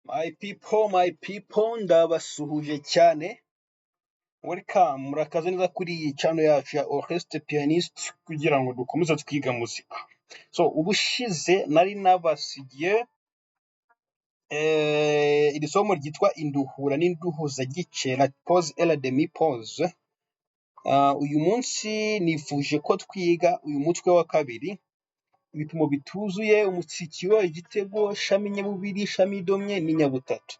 My people, ndabasuhuje cyane. Welcome, murakaze neza kuri iyi channel yacu ya Orchestre Pianist kugira ngo dukomeze twiga muzika. So, ubushize nari nabasigiye iri somo ryitwa induhura n'induhuza gice la pause et la demi pause. Uyu munsi nifuje ko twiga uyu mutwe wa kabiri, ibipimo bituzuye, umutsikiro, igitego, shami nyabubiri, shami domye n'inyabutatu.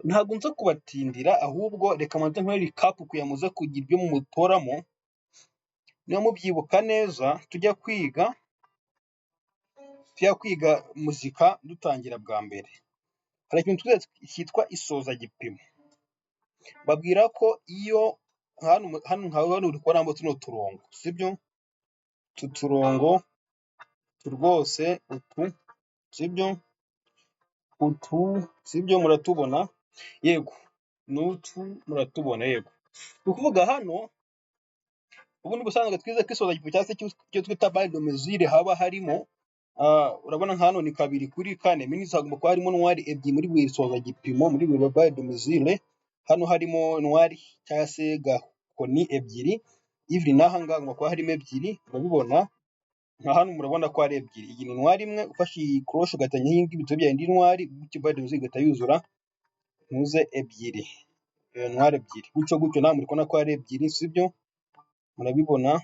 Ntabwo nza kubatindira ahubwo reka manze nkore recap kuya muze kugira ibyo mumutoramo. Niyo mubyibuka neza tujya kwiga muzika dutangira bwa mbere. Hari ikintu cyitwa isoza gipimo. Babwira ko iyo hano uri kubonamo tuno turongo, sibyo? Turongo rwose sibyo muratubona? Yego. Nutu muratubona yego. Ukuvuga hano ubundi busanzwe twize kwisoza gipimo cyangwa se cyo twita bail de mesure haba harimo urabona hano ni 2 kuri 4 minutes hagomba kuba harimo ntwari ebyiri muri buri soza gipimo muri buri bail de mesure. Hano harimo ntwari cyangwa se gakoni ebyiri, ivri naha ngaha hagomba kuba harimo ebyiri, urabibona nka hano murabona ko ari ebyiri. Iyi ni ntwari imwe ufashe iyi cloche ugatanya hingi bityo bya indi ntwari bityo bail de mesure gatayuzura ntuze ebyiri, ntwari ebyiri gutyo namwe muri kubona ko ari ebyiri, sibyo? Murabibona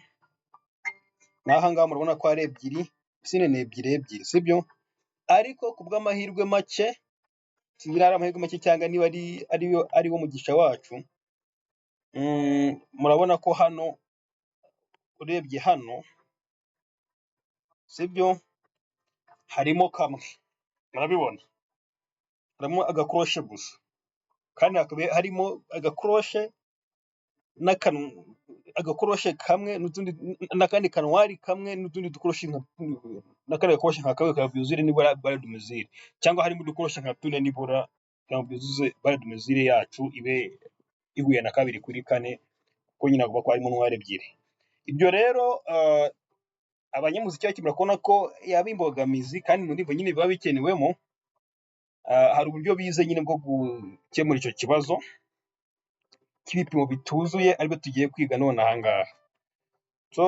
naha ngaha murabona ko ari ebyiri, sine ni ebyiri, sibyo? Ariko kubw'amahirwe make, singira amahirwe make cyangwa niba ari wo mugisha wacu, murabona ko hano urebye hano, sibyo? Harimo kamwe, murabibona harimo agakroshe gusa, kandi harimo agakroshe agakoroshe kamwe n'utundi nakandi kanwari kamwe n'utundi dukoroshe nakandi gakoroshe nka kamwe kabyuzure nibura bail de mesure, cyangwa harimo dukoroshe nka tune nibura byuzuze bail de mesure yacu ibe ihuye na 2 kuri 4 ko nyina kuba ko harimo ntwari ebyiri. Ibyo rero abanyamuziki bakimura kubona ko yabimbogamizi kandi mu ndimbo nyine biba bikenewemo, hari uburyo bize nyine bwo gukemura icyo kibazo cy'ibipimo bituzuye aribyo tugiye kwiga none aha ngaha. So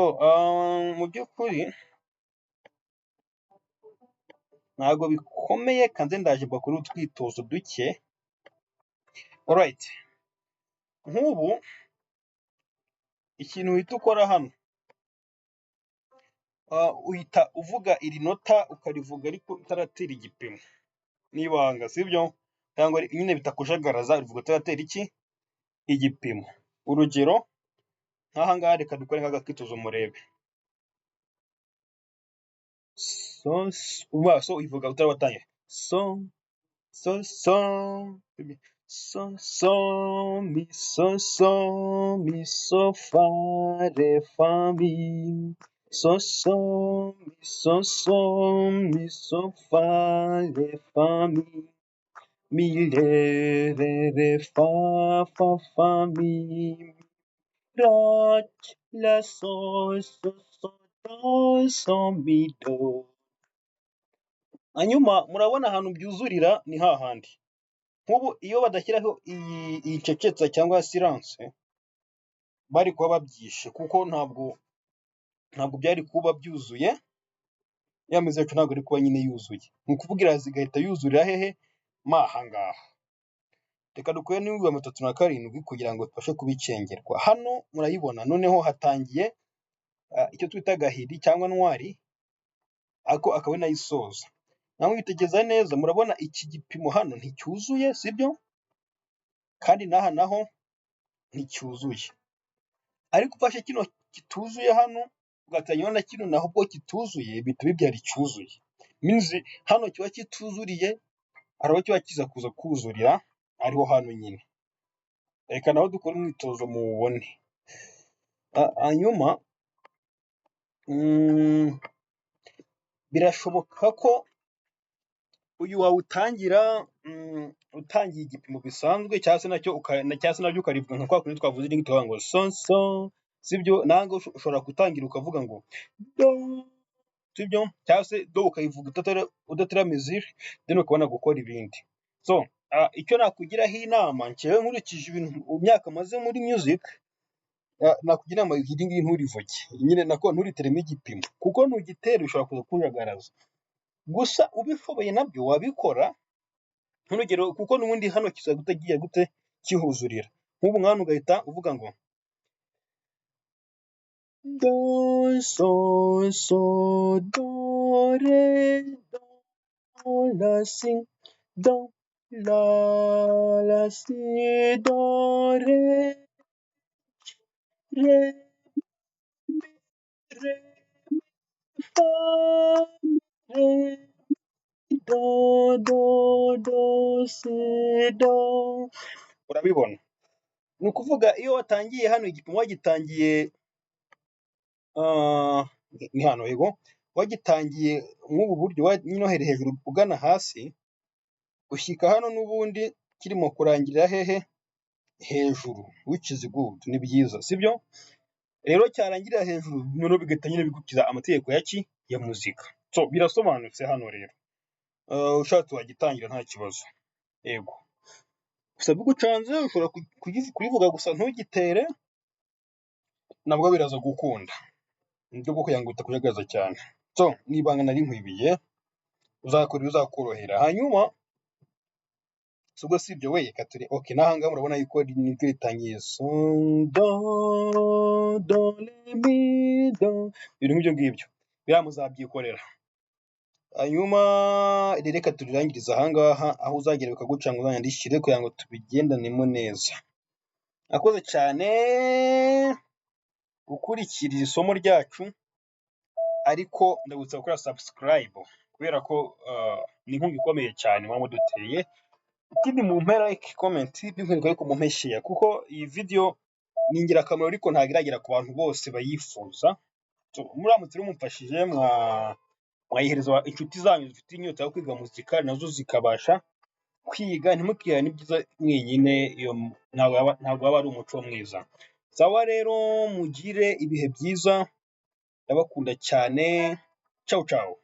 mu by'ukuri ntabwo bikomeye kandi ndaje bakuru utwitozo duke. Alright, nk'ubu ikintu uhita ukora hano, uhita uvuga iri nota ukarivuga ariko utaratera igipimo n'ibanga, sibyo? Cyangwa nyine bitakujagaraza uvuga utaratera igipimo. Urugero nk'aha ngaha reka dukore nk'agakitozo murebe. So ivuga utarabatanye. So mi so fa re fa mi. So mi so fa re fa mi. Mi re fa mi. La so mi do. Hanyuma murabona ahantu byuzurira ni hahandi. Nk'ubu iyo badashyiraho iyi cecetsa cyangwa silence bari kuba babyishe, kuko ntabwo byari kuba byuzuye, yameze yacu ntabwo ari kuba nyine yuzuye. Ni ukuvugira zigahita yuzurira hehe mahangaha. Reka dukore n'ibihumbi 37 kugira ngo tubashe kubicengerwa. Hano murayibona noneho hatangiye icyo twita gahiri cyangwa ntwari, ako akaba nayisoza. Namwe bitegeza neza murabona iki gipimo hano nticyuzuye, sibyo? Kandi naho nticyuzuye. Ariko ufashe kino kituzuye hano ugatanya na kino naho bwo kituzuye bita bibyara icyuzuye. Means hano kiba kituzuriye araho kiba kiza kuza kuzurira ariho hano nyine. Reka naho dukora umwitozo mubone. Hanyuma birashoboka ko uyu wawe utangiye igipimo bisanzwe cyase nacyo ukarivuga nka kwa kundi twavuze ringi tuvuga ngo so, sibyo? Nango ushobora gutangira ukavuga ngo do, sibyo? Cyase do ukayivuga udatera mesure then ukabona gukora ibindi. So icyo nakugiraho inama njyewe nkurikije ibintu imyaka maze muri music, nakugira inama iyi ngiyi nturivuge nyine, nako nturiteremo igipimo, kuko nugitera ushobora kuza kunjagaraza. Gusa ubishoboye nabyo wabikora, nk'urugero kuko n'ubundi hano kiza gutagiye gute kihuzurira, nk'ubu mwana ugahita uvuga ngo do so do re do la si do la si do re re fa re do si do. Urabibona? Ni ukuvuga iyo watangiye hano igipimo wagitangiye ni hano yego, wagitangiye nk'ubu buryo nyine uhereye hejuru ugana hasi, ushyika hano n'ubundi kirimo kurangirira hehe hejuru, which is good, ni byiza sibyo? Rero cyarangirira hejuru noneho bigahita nyine bigukiza amategeko ya muzika. So birasobanutse hano rero, ushatse wagitangira nta kibazo, yego. Gusa bigucanze ushobora kubivuga gusa ntugitere, nabwo biraza gukunda, nibyo bwo kugira ngo utakujagaza cyane. So ni ibanga nari nkwibiye, uzakora bizakorohera. Hanyuma ubwo si ibyo we reka ture okay, n'ahangaha murabona yuko nibyo ritangiye so do re mi do, ibintu nk'ibyo ngibyo biriya muzabyikorera. Hanyuma reka turirangiriza ahangaha, aho uzagera bikagucanga uzanyandikire kugira ngo tubigendanemo neza. Nakoze cyane gukurikira iri somo ryacu, ariko ndagusaba gukora subscribe kubera ko ni inkunga ikomeye cyane muba muduteye. Ikindi mumpe like, comment, by'umwihariko ariko mumpe share, kuko iyi video ni ingirakamaro ariko ntabwo iragera ku bantu bose bayifuza. Muramutse mumfashije mwayihereza inshuti zanyu zifite inyota yo kwiga muzika, nazo zikabasha kwiga, ntimukihane ibyiza mwenyine, iyo ntabwo waba ari umuco mwiza. Sawa rero, mugire ibihe byiza, ndabakunda cyane, ciao ciao.